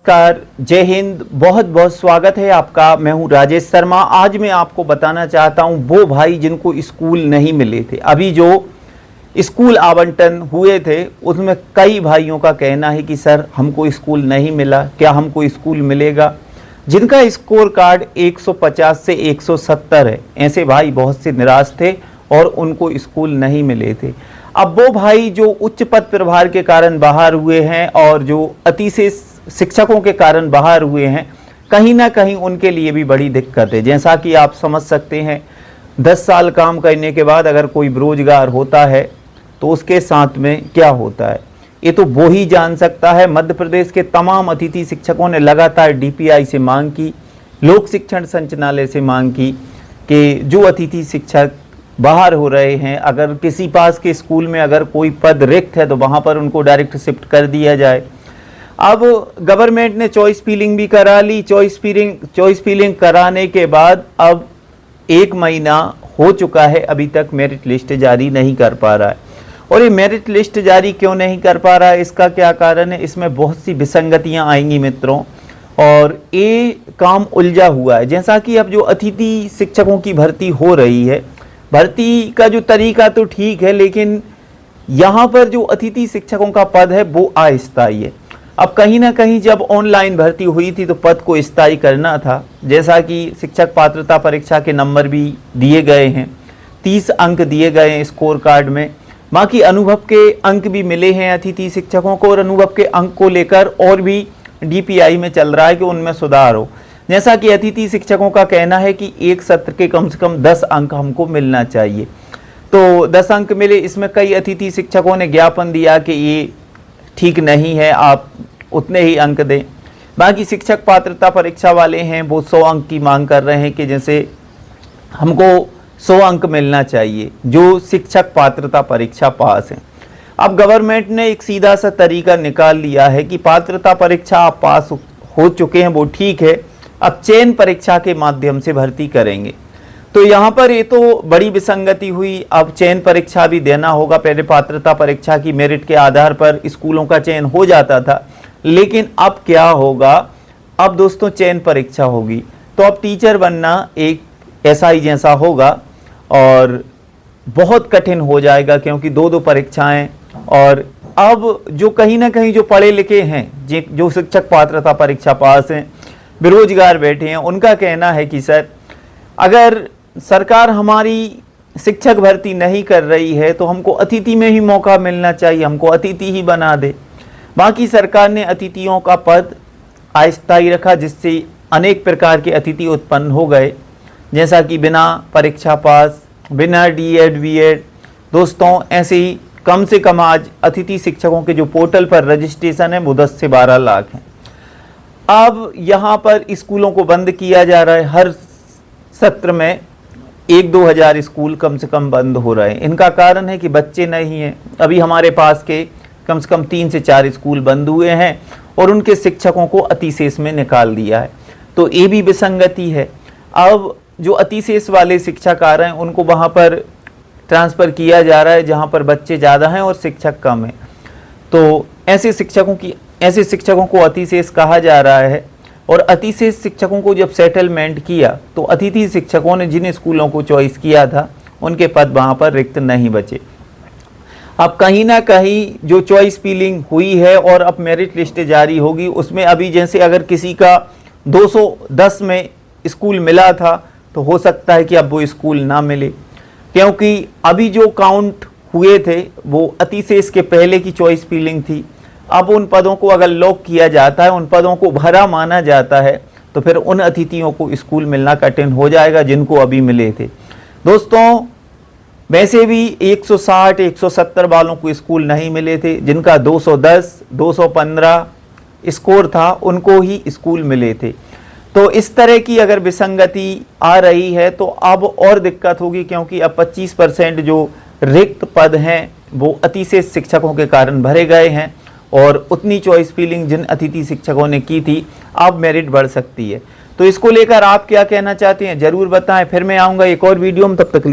नमस्कार, जय हिंद। बहुत बहुत स्वागत है आपका। मैं हूं राजेश शर्मा। आज मैं आपको बताना चाहता हूं वो भाई जिनको स्कूल नहीं मिले थे। अभी जो स्कूल आवंटन हुए थे उसमें कई भाइयों का कहना है कि सर हमको स्कूल नहीं मिला, क्या हमको स्कूल मिलेगा। जिनका स्कोर कार्ड 150 से 170 है, ऐसे भाई बहुत से निराश थे और उनको स्कूल नहीं मिले थे। अब वो भाई जो उच्च पद प्रभार के कारण बाहर हुए हैं और जो अतिशय शिक्षकों के कारण बाहर हुए हैं, कहीं ना कहीं उनके लिए भी बड़ी दिक्कत है। जैसा कि आप समझ सकते हैं, 10 साल काम करने के बाद अगर कोई बेरोजगार होता है तो उसके साथ में क्या होता है ये तो वो ही जान सकता है। मध्य प्रदेश के तमाम अतिथि शिक्षकों ने लगातार डीपीआई से मांग की, लोक शिक्षण संचालनालय से मांग की कि जो अतिथि शिक्षक बाहर हो रहे हैं, अगर किसी पास के स्कूल में अगर कोई पद रिक्त है तो वहाँ पर उनको डायरेक्ट शिफ्ट कर दिया जाए। अब गवर्नमेंट ने चॉइस फिलिंग भी करा ली। चॉइस फिलिंग कराने के बाद अब 1 महीना हो चुका है, अभी तक मेरिट लिस्ट जारी नहीं कर पा रहा है। और ये मेरिट लिस्ट जारी क्यों नहीं कर पा रहा है, इसका क्या कारण है? इसमें बहुत सी विसंगतियां आएंगी मित्रों, और ये काम उलझा हुआ है। जैसा कि अब जो अतिथि शिक्षकों की भर्ती हो रही है, भर्ती का जो तरीका तो ठीक है, लेकिन यहाँ पर जो अतिथि शिक्षकों का पद है वो अस्थायी है। अब कहीं ना कहीं जब ऑनलाइन भर्ती हुई थी तो पद को स्थायी करना था। जैसा कि शिक्षक पात्रता परीक्षा के नंबर भी दिए गए हैं, 30 अंक दिए गए हैं स्कोर कार्ड में। बाकी अनुभव के अंक भी मिले हैं अतिथि शिक्षकों को, और अनुभव के अंक को लेकर और भी डीपीआई में चल रहा है कि उनमें सुधार हो। जैसा कि अतिथि शिक्षकों का कहना है कि एक सत्र के कम से कम 10 अंक हमको मिलना चाहिए, तो 10 अंक मिले। इसमें कई अतिथि शिक्षकों ने ज्ञापन दिया कि ये ठीक नहीं है, आप उतने ही अंक दें। बाकी शिक्षक पात्रता परीक्षा वाले हैं वो 100 अंक की मांग कर रहे हैं कि जैसे हमको 100 अंक मिलना चाहिए जो शिक्षक पात्रता परीक्षा पास हैं। अब गवर्नमेंट ने एक सीधा सा तरीका निकाल लिया है कि पात्रता परीक्षा आप पास हो चुके हैं वो ठीक है, अब चयन परीक्षा के माध्यम से भर्ती करेंगे। तो यहाँ पर ये तो बड़ी विसंगति हुई। अब चयन परीक्षा भी देना होगा। पहले पात्रता परीक्षा की मेरिट के आधार पर स्कूलों का चयन हो जाता था, लेकिन अब क्या होगा? अब दोस्तों चयन परीक्षा होगी, तो अब टीचर बनना एक एसआई जैसा होगा और बहुत कठिन हो जाएगा, क्योंकि 2-2 परीक्षाएं। और अब जो कहीं ना कहीं जो पढ़े लिखे हैं, जो शिक्षक पात्रता परीक्षा पास हैं, बेरोजगार बैठे हैं, उनका कहना है कि सर अगर सरकार हमारी शिक्षक भर्ती नहीं कर रही है तो हमको अतिथि में ही मौका मिलना चाहिए, हमको अतिथि ही बना दे। बाकी सरकार ने अतिथियों का पद अस्थायी रखा, जिससे अनेक प्रकार के अतिथि उत्पन्न हो गए, जैसा कि बिना परीक्षा पास, बिना डीएड बीएड। दोस्तों ऐसे ही कम से कम आज अतिथि शिक्षकों के जो पोर्टल पर रजिस्ट्रेशन है वो 10 से 12 लाख हैं। अब यहाँ पर स्कूलों को बंद किया जा रहा है। हर सत्र में 1-2 हज़ार स्कूल कम से कम बंद हो रहे हैं। इनका कारण है कि बच्चे नहीं हैं। अभी हमारे पास के कम से कम 3 से 4 स्कूल बंद हुए हैं और उनके शिक्षकों को अतिशेष में निकाल दिया है, तो ये भी विसंगति है। अब जो अतिशेष वाले शिक्षक आ रहे हैं उनको वहाँ पर ट्रांसफ़र किया जा रहा है जहाँ पर बच्चे ज़्यादा हैं और शिक्षक कम हैं, तो ऐसे शिक्षकों को अतिशेष कहा जा रहा है। और अतिशेष शिक्षकों को जब सेटलमेंट किया तो अतिथि शिक्षकों ने जिन स्कूलों को चॉइस किया था उनके पद वहाँ पर रिक्त नहीं बचे। अब कहीं ना कहीं जो चॉइस फिलिंग हुई है और अब मेरिट लिस्ट जारी होगी, उसमें अभी जैसे अगर किसी का 210 में स्कूल मिला था तो हो सकता है कि अब वो स्कूल ना मिले, क्योंकि अभी जो काउंट हुए थे वो अतिशेष के पहले की चॉइस फिलिंग थी। अब उन पदों को अगर लॉक किया जाता है, उन पदों को भरा माना जाता है, तो फिर उन अतिथियों को स्कूल मिलना कठिन हो जाएगा जिनको अभी मिले थे। दोस्तों वैसे भी 160-170 वालों को स्कूल नहीं मिले थे। जिनका 210-215 स्कोर था उनको ही स्कूल मिले थे। तो इस तरह की अगर विसंगति आ रही है तो अब और दिक्कत होगी, क्योंकि अब 25% जो रिक्त पद हैं वो अतिशेष शिक्षकों के कारण भरे गए हैं, और उतनी चॉइस फिलिंग जिन अतिथि शिक्षकों ने की थी अब मेरिट बढ़ सकती है। तो इसको लेकर आप क्या कहना चाहते हैं ज़रूर बताएं। फिर मैं आऊँगा एक और वीडियो में, तब तक